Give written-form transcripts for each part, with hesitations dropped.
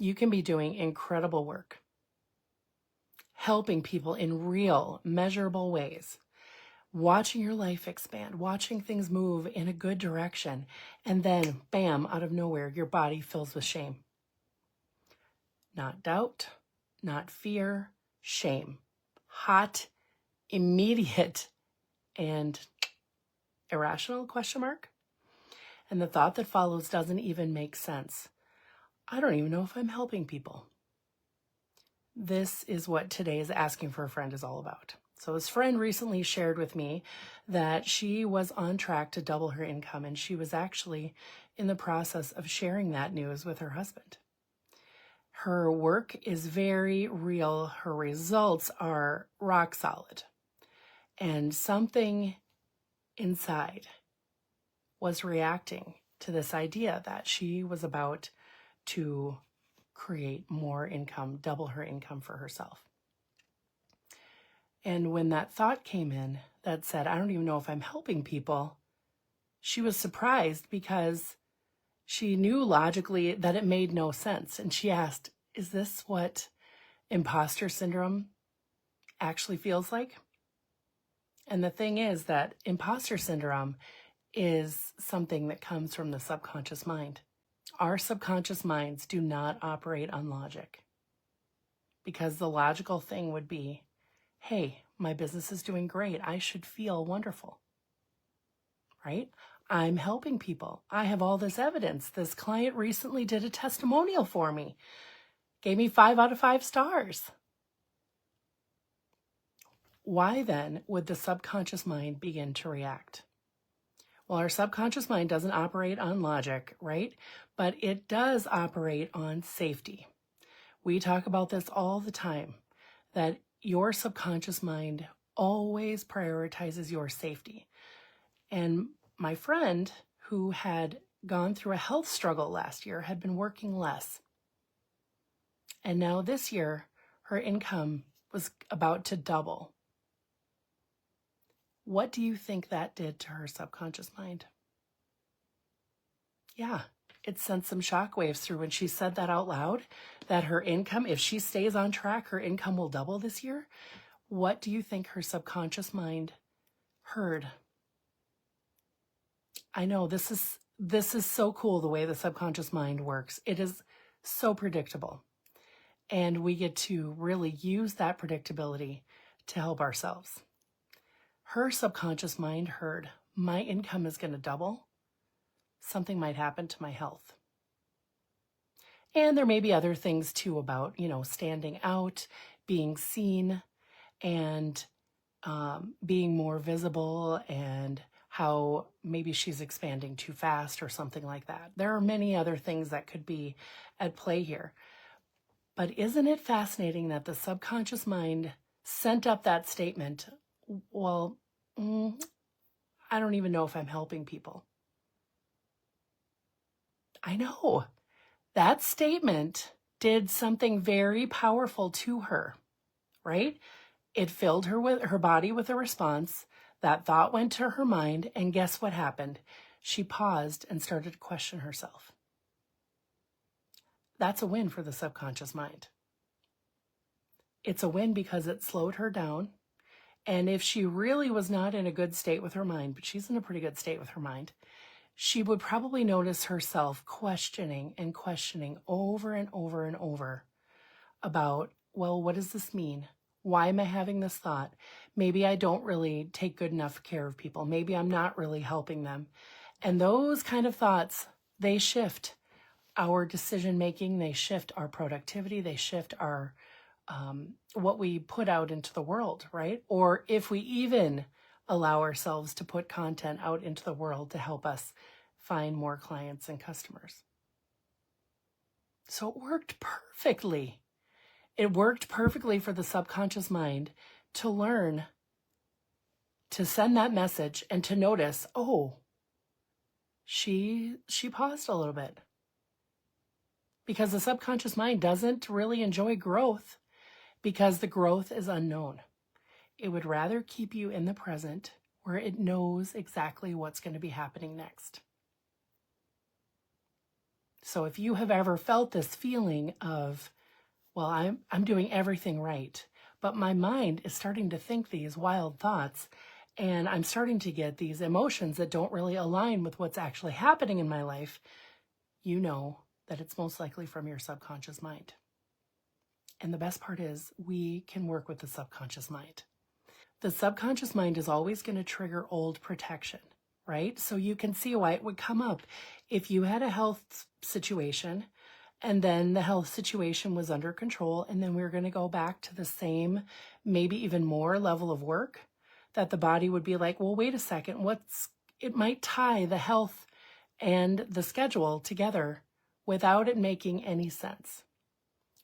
you can be doing incredible work, helping people in real, measurable ways, watching your life expand, watching things move in a good direction, and then, bam, out of nowhere, your body fills with shame. Not doubt, not fear, shame. Hot, immediate, and irrational, question mark? And the thought that follows doesn't even make sense. I don't even know if I'm helping people. This is what today's Asking for a Friend is all about. So this friend recently shared with me that she was on track to double her income, and she was actually in the process of sharing that news with her husband. Her work is very real. Her results are rock solid. And something inside was reacting to this idea that she was about to create more income, double her income for herself. And when that thought came in that said, I don't even know if I'm helping people, she was surprised because she knew logically that it made no sense. And she asked, is this what imposter syndrome actually feels like? And the thing is that imposter syndrome is something that comes from the subconscious mind. Our subconscious minds do not operate on logic, because the logical thing would be, hey, my business is doing great. I should feel wonderful, right? I'm helping people. I have all this evidence. This client recently did a testimonial for me, gave me 5 out of 5 stars. Why then would the subconscious mind begin to react? Well, our subconscious mind doesn't operate on logic, right? But it does operate on safety. We talk about this all the time, that your subconscious mind always prioritizes your safety. And my friend, who had gone through a health struggle last year, had been working less. And now this year, her income was about to double. What do you think that did to her subconscious mind? Yeah, it sent some shockwaves through when she said that out loud, that her income, if she stays on track, her income will double this year. What do you think her subconscious mind heard? I know this is so cool, the way the subconscious mind works. It is so predictable. And we get to really use that predictability to help ourselves. Her subconscious mind heard, my income is going to double. Something might happen to my health. And there may be other things too about, standing out, being seen, and being more visible, and how maybe she's expanding too fast or something like that. There are many other things that could be at play here. But isn't it fascinating that the subconscious mind sent up that statement, well, I don't even know if I'm helping people. I know. That statement did something very powerful to her, right? It filled her body with a response. That thought went to her mind, and guess what happened? She paused and started to question herself. That's a win for the subconscious mind. It's a win because it slowed her down. And if she really was not in a good state with her mind, but she's in a pretty good state with her mind, she would probably notice herself questioning and questioning over and over and over about, well, what does this mean? Why am I having this thought? Maybe I don't really take good enough care of people. Maybe I'm not really helping them. And those kind of thoughts, they shift our decision making, they shift our productivity, they shift our what we put out into the world, right? Or if we even allow ourselves to put content out into the world to help us find more clients and customers. So it worked perfectly. It worked perfectly for the subconscious mind to learn to send that message and to notice, oh, she paused a little bit. Because the subconscious mind doesn't really enjoy growth, because the growth is unknown. It would rather keep you in the present, where it knows exactly what's going to be happening next. So if you have ever felt this feeling of, well, I'm doing everything right, but my mind is starting to think these wild thoughts, and I'm starting to get these emotions that don't really align with what's actually happening in my life, you know that it's most likely from your subconscious mind. And the best part is we can work with the subconscious mind. The subconscious mind is always going to trigger old protection, right? So you can see why it would come up if you had a health situation and then the health situation was under control, and then we were going to go back to the same, maybe even more level of work, that the body would be like, well, wait a second, it might tie the health and the schedule together without it making any sense,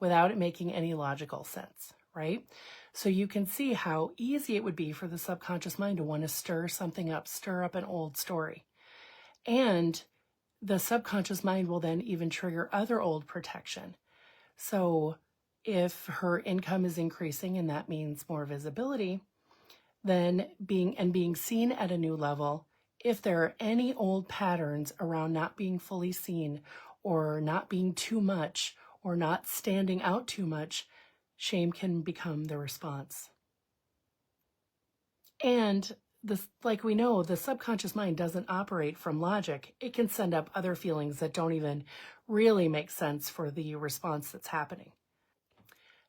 without it making any logical sense, right? So you can see how easy it would be for the subconscious mind to want to stir something up, stir up an old story. And the subconscious mind will then even trigger other old protection. So if her income is increasing and that means more visibility, then being seen at a new level, if there are any old patterns around not being fully seen or not being too much or not standing out too much, shame can become the response. And like we know, the subconscious mind doesn't operate from logic. It can send up other feelings that don't even really make sense for the response that's happening.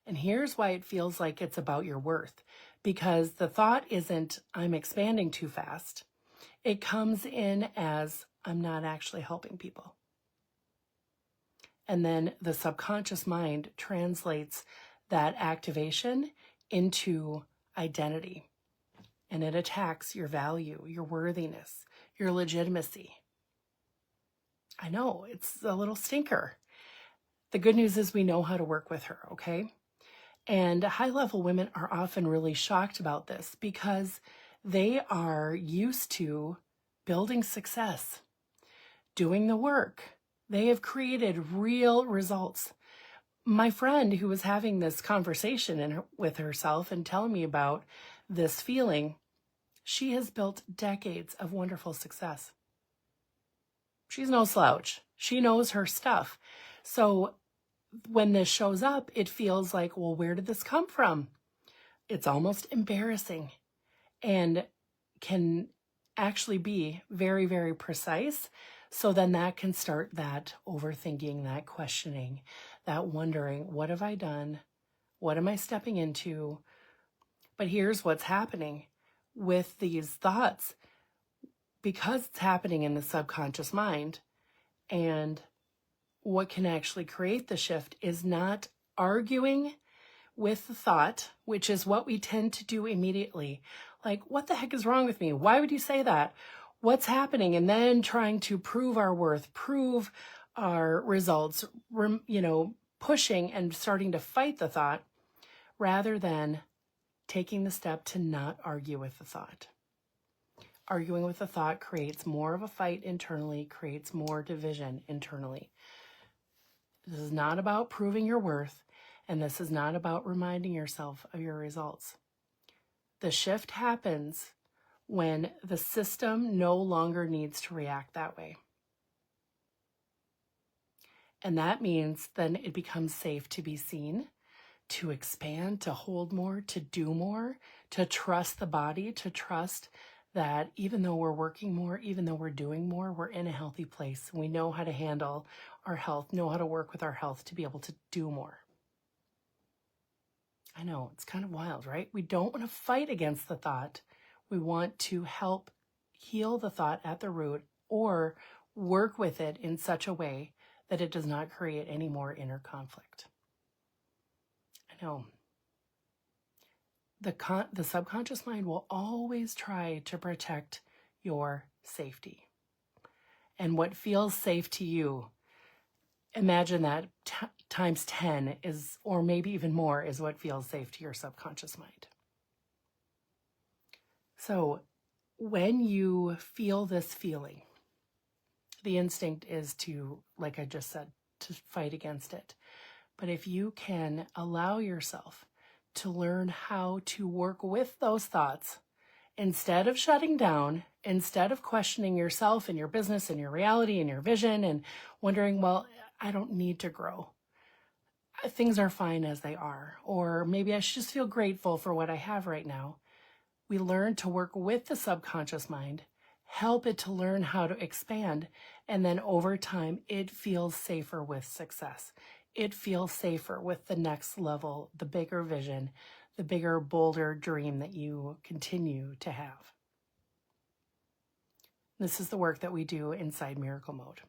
And here's why it feels like it's about your worth. Because the thought isn't, I'm expanding too fast. It comes in as, I'm not actually helping people. And then the subconscious mind translates that activation into identity. And it attacks your value, your worthiness, your legitimacy. I know, it's a little stinker. The good news is we know how to work with her, okay? And high-level women are often really shocked about this because they are used to building success, doing the work. They have created real results. My friend who was having this conversation with herself and telling me about this feeling, she has built decades of wonderful success. She's no slouch. She knows her stuff. So when this shows up, it feels like, well, where did this come from? It's almost embarrassing and can actually be very, very precise. So then that can start that overthinking, that questioning, that wondering, what have I done? What am I stepping into? But here's what's happening with these thoughts. Because it's happening in the subconscious mind, and what can actually create the shift is not arguing with the thought, which is what we tend to do immediately. Like, what the heck is wrong with me? Why would you say that? What's happening? And then trying to prove our worth, prove our results, pushing and starting to fight the thought rather than taking the step to not argue with the thought. Arguing with the thought creates more of a fight internally, creates more division internally. This is not about proving your worth, and this is not about reminding yourself of your results. The shift happens when the system no longer needs to react that way. And that means then it becomes safe to be seen, to expand, to hold more, to do more, to trust the body, to trust that even though we're working more, even though we're doing more, we're in a healthy place. We know how to handle our health, know how to work with our health to be able to do more. I know, it's kind of wild, right? We don't want to fight against the thought. We want to help heal the thought at the root or work with it in such a way that it does not create any more inner conflict. I know. The subconscious mind will always try to protect your safety. And what feels safe to you, imagine that times 10 is, or maybe even more, is what feels safe to your subconscious mind. So when you feel this feeling, the instinct is to, like I just said, to fight against it. But if you can allow yourself to learn how to work with those thoughts Instead of shutting down, instead of questioning yourself and your business and your reality and your vision and wondering, well, I don't need to grow. Things are fine as they are. Or maybe I should just feel grateful for what I have right now. We learn to work with the subconscious mind, help it to learn how to expand, and then over time, it feels safer with success. It feels safer with the next level, the bigger vision, the bigger, bolder dream that you continue to have. This is the work that we do inside Miracle Mode.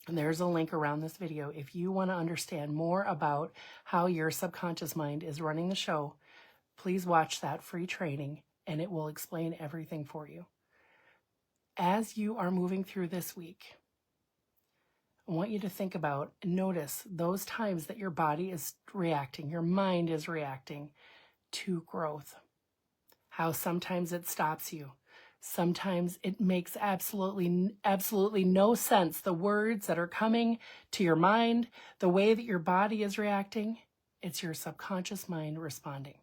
And there's a link around this video if you want to understand more about how your subconscious mind is running the show. Please watch that free training and it will explain everything for you. As you are moving through this week, I want you to think about and notice those times that your body is reacting, your mind is reacting to growth. How sometimes it stops you. Sometimes it makes absolutely no sense. The words that are coming to your mind, the way that your body is reacting, it's your subconscious mind responding.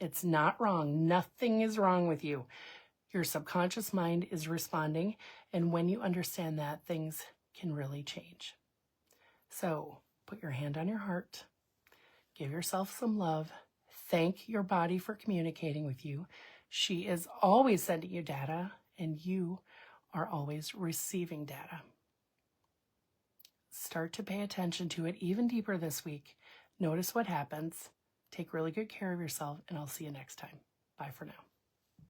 It's not wrong. Nothing is wrong with you. Your subconscious mind is responding. And when you understand that, things can really change. So put your hand on your heart. Give yourself some love. Thank your body for communicating with you. She is always sending you data, and you are always receiving data. Start to pay attention to it even deeper this week. Notice what happens. Take really good care of yourself, and I'll see you next time. Bye for now.